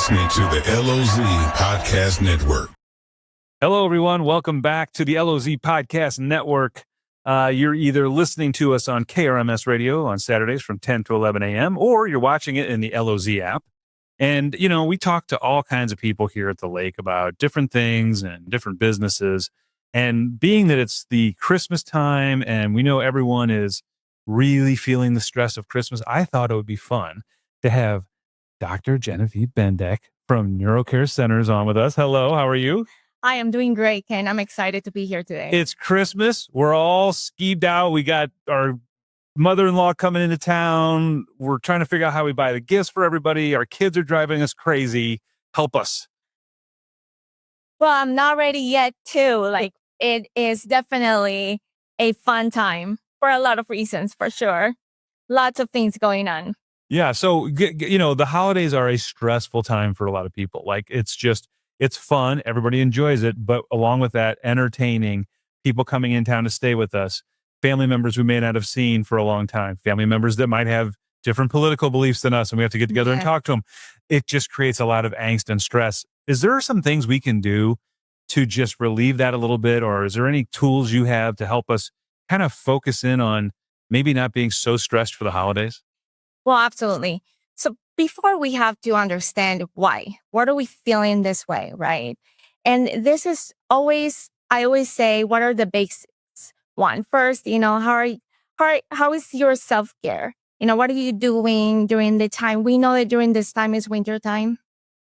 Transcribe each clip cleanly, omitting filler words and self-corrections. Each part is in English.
listening to the LOZ Podcast Network. Hello, everyone. Welcome back to the LOZ Podcast Network. You're either listening to us on KRMS radio on Saturdays from 10 to 11 a.m., or you're watching it in the LOZ app. And, you know, we talk to all kinds of people here at the lake about different things and different businesses. And being that it's the Christmas time and we know everyone is really feeling the stress of Christmas, I thought it would be fun to have Dr. Genevieve Bendeck from Neurocare Centers on with us. Hello, how are you? I am doing great, Ken. I'm excited to be here today. It's Christmas. We're all skeeved out. We got our mother-in-law coming into town. We're trying to figure out how we buy the gifts for everybody. Our kids are driving us crazy. Help us. Well, I'm not ready yet, too. Like, it is definitely a fun time for a lot of reasons, for sure. Lots of things going on. Yeah. So, you know, the holidays are a stressful time for a lot of people. Like, it's fun. Everybody enjoys it. But along with that, entertaining, people coming in town to stay with us, family members we may not have seen for a long time, family members that might have different political beliefs than us, and we have to get together and talk to them. It just creates a lot of angst and stress. Is there some things we can do to just relieve that a little bit? Or is there any tools you have to help us kind of focus in on maybe not being so stressed for the holidays? Well, absolutely. So before we have to understand why, what are we feeling this way, right? And this is always, I always say, what are the basics? One, first, you know, how is your self-care? You know, what are you doing during the time? We know that during this time is winter time.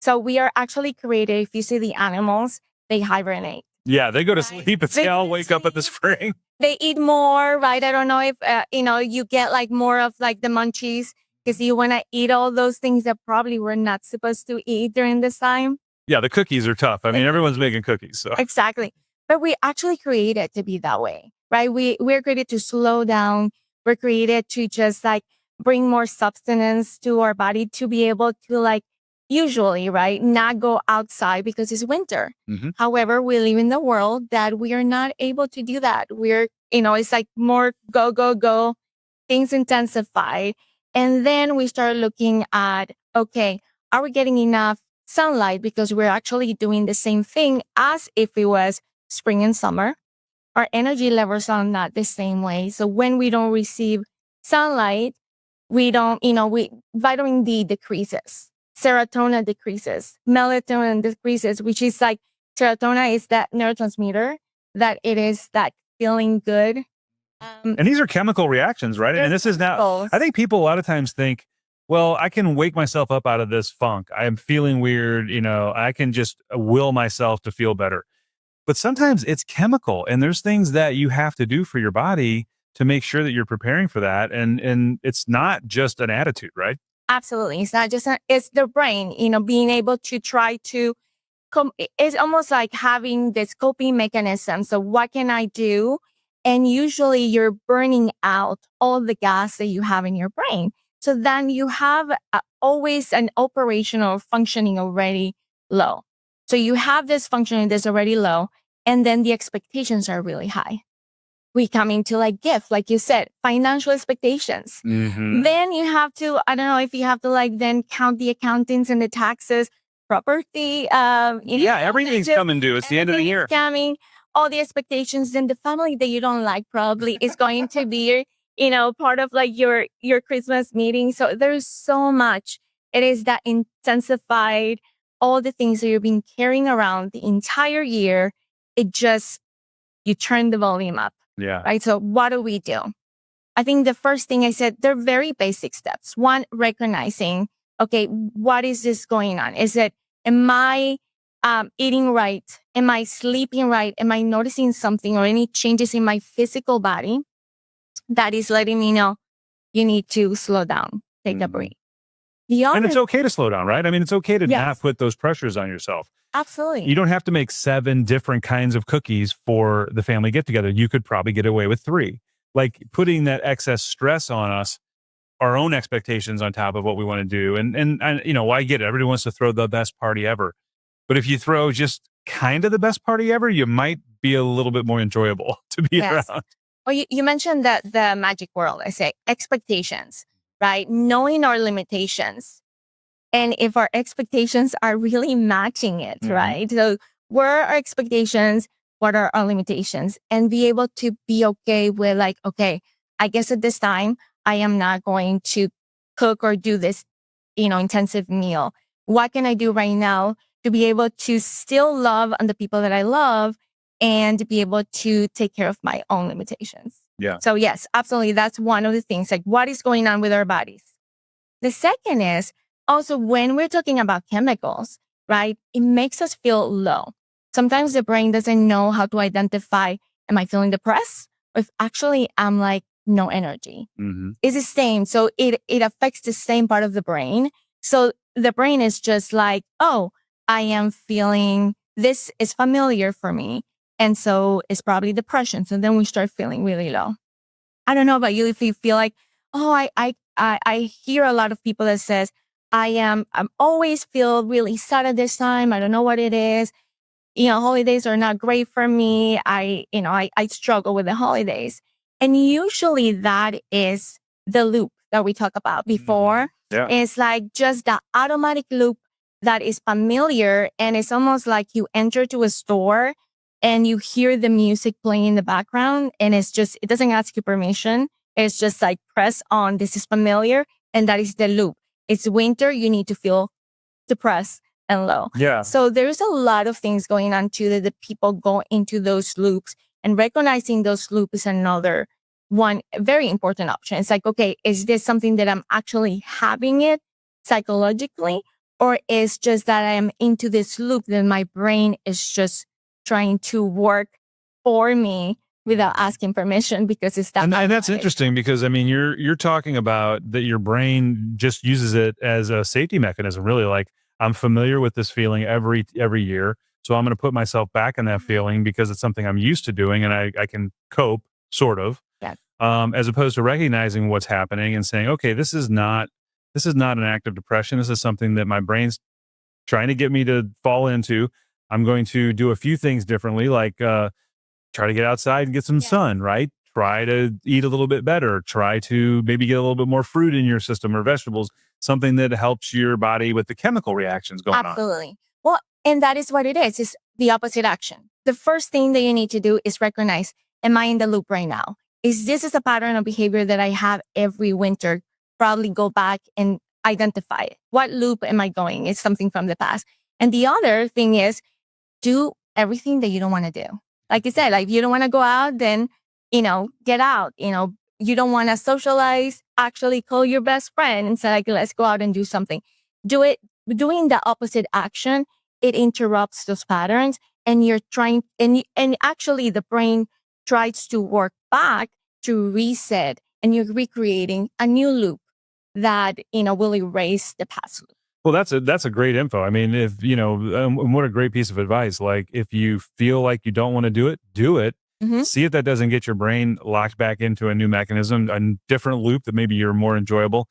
So we are actually created. If you see the animals, they hibernate. Yeah, they go to sleep and they'll wake up in the spring. They eat more, right? I don't know if, you get like more of like the munchies because you want to eat all those things that probably we're not supposed to eat during this time. Yeah, the cookies are tough. I mean, everyone's making cookies. So Exactly. But we actually created to be that way, right? We're created to slow down. We're created to just like bring more substance to our body to be able to like usually, right, not go outside because it's winter. Mm-hmm. However, we live in the world that we are not able to do that. We're, it's like more go, go, go, things intensify. And then we start looking at, okay, are we getting enough sunlight? Because we're actually doing the same thing as if it was spring and summer. Our energy levels are not the same way. So when we don't receive sunlight, we don't, vitamin D decreases, serotonin decreases, melatonin decreases, which is like serotonin is that neurotransmitter that it is that feeling good. And these are chemical reactions, right? And this is now, I think people a lot of times think, well, I can wake myself up out of this funk. I am feeling weird. I can just will myself to feel better. But sometimes it's chemical, and there's things that you have to do for your body to make sure that you're preparing for that. And it's not just an attitude, right? Absolutely. It's not just, it's the brain, being able to try to, it's almost like having this coping mechanism. So what can I do? And usually you're burning out all the gas that you have in your brain. So then you have always an operational functioning already low. So you have this functioning that's already low, and then the expectations are really high. We come into like gift, like you said, financial expectations. Mm-hmm. Then you have to, I don't know if you have to like then count the accountings and the taxes, property. Everything's coming due. It's the end of the year. Coming, all the expectations. Then the family that you don't like probably is going to be, part of like your Christmas meeting. So there's so much. It is that intensified, all the things that you've been carrying around the entire year. It just, you turn the volume up. Yeah. Right. So what do we do? I think the first thing I said, they're very basic steps. One, recognizing, okay, what is this going on? Is it, am I eating right? Am I sleeping right? Am I noticing something or any changes in my physical body that is letting me know you need to slow down, take a break? And it's okay to slow down, right? I mean, it's okay to not put those pressures on yourself. Absolutely. You don't have to make 7 different kinds of cookies for the family get together. You could probably get away with 3. Like putting that excess stress on us, our own expectations on top of what we want to do. And I get it. Everybody wants to throw the best party ever. But if you throw just kind of the best party ever, you might be a little bit more enjoyable to be around. Well, you mentioned that the magic world, I say expectations, right? Knowing our limitations and if our expectations are really matching it, right? So where are our expectations? What are our limitations? And be able to be okay with like, okay, I guess at this time, I am not going to cook or do this, intensive meal. What can I do right now to be able to still love on the people that I love and be able to take care of my own limitations? Yeah. So yes, absolutely. That's one of the things, like what is going on with our bodies. The second is also when we're talking about chemicals, right? It makes us feel low. Sometimes the brain doesn't know how to identify, am I feeling depressed? Or if actually I'm like no energy. It's the same. So it affects the same part of the brain. So the brain is just like, oh, I am feeling this is familiar for me. And so it's probably depression. So then we start feeling really low. I don't know about you if you feel like, oh, I hear a lot of people that says, I'm always feel really sad at this time. I don't know what it is. Holidays are not great for me. I struggle with the holidays. And usually that is the loop that we talked about before. Yeah. It's like just the automatic loop that is familiar. And it's almost like you enter to a store and you hear the music playing in the background. And it doesn't ask you permission. It's just like press on, this is familiar. And that is the loop. It's winter. You need to feel depressed and low. Yeah. So there's a lot of things going on too that the people go into those loops, and recognizing those loops is another one very important option. It's like, okay, is this something that I'm actually having it psychologically, or is just that I am into this loop that my brain is just trying to work for me without asking permission because it's that. And that's interesting because I mean, you're talking about that your brain just uses it as a safety mechanism, really. Like, I'm familiar with this feeling every year, so I'm going to put myself back in that feeling because it's something I'm used to doing, and I can cope, sort of. Yes. As opposed to recognizing what's happening and saying, okay, this is not an act of depression. This is something that my brain's trying to get me to fall into. I'm going to do a few things differently, like try to get outside and get some sun, right? Try to eat a little bit better. Try to maybe get a little bit more fruit in your system or vegetables, something that helps your body with the chemical reactions going on. Absolutely. Well, and that is what it is. It's the opposite action. The first thing that you need to do is recognize, am I in the loop right now? Is this a pattern of behavior that I have every winter? Probably go back and identify it. What loop am I going? It's something from the past. And the other thing is do everything that you don't want to do. Like you said, like you don't want to go out, then, get out. You don't want to socialize, actually call your best friend and say, like, let's go out and do something. Doing the opposite action, it interrupts those patterns, and you're trying, and actually the brain tries to work back to reset, and you're recreating a new loop that, will erase the past loop. Well, that's a great info. I mean, if what a great piece of advice. Like, if you feel like you don't want to do it, do it. See if that doesn't get your brain locked back into a new mechanism, a different loop that maybe you're more enjoyable.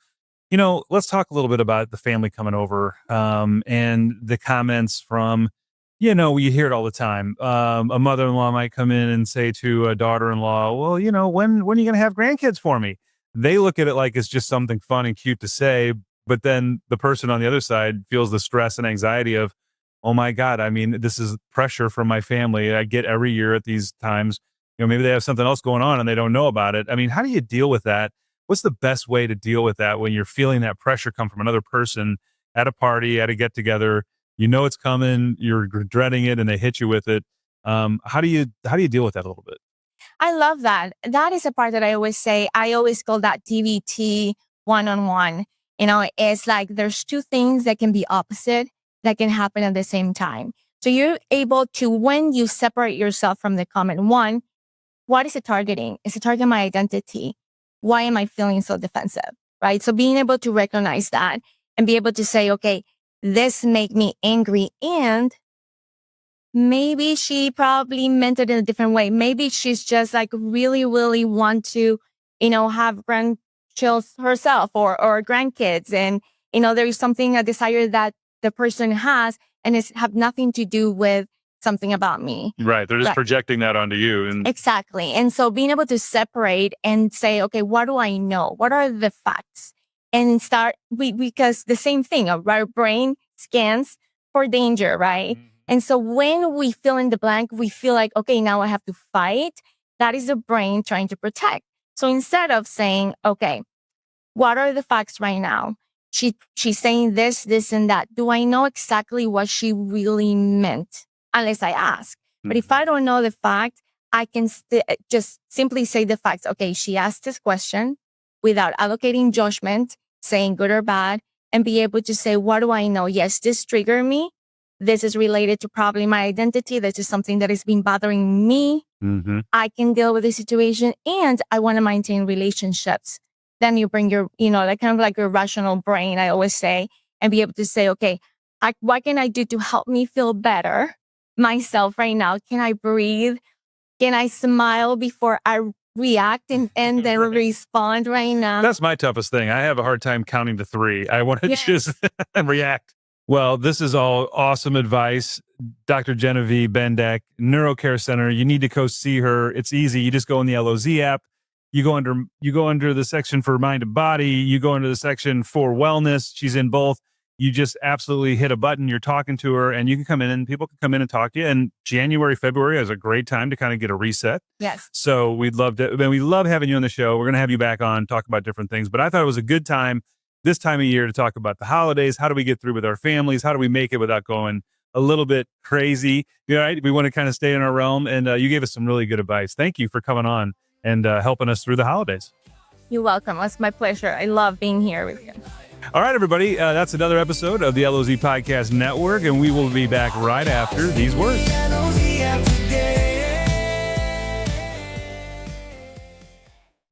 Let's talk a little bit about the family coming over and the comments from, you hear it all the time. A mother-in-law might come in and say to a daughter-in-law, well, when are you going to have grandkids for me? They look at it like it's just something fun and cute to say. But then the person on the other side feels the stress and anxiety of, oh my God, I mean, this is pressure from my family. I get every year at these times, maybe they have something else going on and they don't know about it. I mean, how do you deal with that? What's the best way to deal with that when you're feeling that pressure come from another person at a party, at a get together? It's coming, you're dreading it, and they hit you with it. How do you deal with that a little bit? I love that. That is a part that I always say. I always call that DVT one-on-one. It's like there's two things that can be opposite that can happen at the same time. So you're able to, when you separate yourself from the comment, one, what is it targeting? Is it targeting my identity? Why am I feeling so defensive? Right? So being able to recognize that and be able to say, okay, this make me angry, and maybe she probably meant it in a different way. Maybe she's just like really, really want to, have grandchildren herself or grandkids. And, there is something, a desire that the person has, and it's have nothing to do with something about me. Right. They're just projecting that onto you. And exactly. And so being able to separate and say, okay, what do I know? What are the facts? and because the same thing, our brain scans for danger, right? And so when we fill in the blank, we feel like, okay, now I have to fight. That is the brain trying to protect. So instead of saying, okay, what are the facts right now? She's saying this, and that. Do I know exactly what she really meant? Unless I ask. But if I don't know the fact, I can just simply say the facts. Okay, she asked this question without allocating judgment, saying good or bad, and be able to say, what do I know? Yes, this triggered me. This is related to probably my identity. This is something that has been bothering me. I can deal with the situation, and I want to maintain relationships. Then you bring your, that kind of like your rational brain, I always say, and be able to say, okay, what can I do to help me feel better myself right now? Can I breathe? Can I smile before I react and then respond right now? That's my toughest thing. I have a hard time counting to 3. I want to just react. Well, this is all awesome advice. Dr. Genevieve Bendeck, Neurocare Center. You need to go see her. It's easy. You just go in the LOZ app. You go under the section for mind and body. You go into the section for wellness. She's in both. You just absolutely hit a button. You're talking to her, and you can come in, and people can come in and talk to you. And January, February is a great time to kind of get a reset. Yes. So we love having you on the show. We're going to have you back on, talk about different things. But I thought it was a good time this time of year to talk about the holidays. How do we get through with our families? How do we make it without going a little bit crazy? Right? We want to kind of stay in our realm. And you gave us some really good advice. Thank you for coming on and helping us through the holidays. You're welcome. It's my pleasure. I love being here with you. All right, everybody. That's another episode of the LOZ Podcast Network, and we will be back right after these words.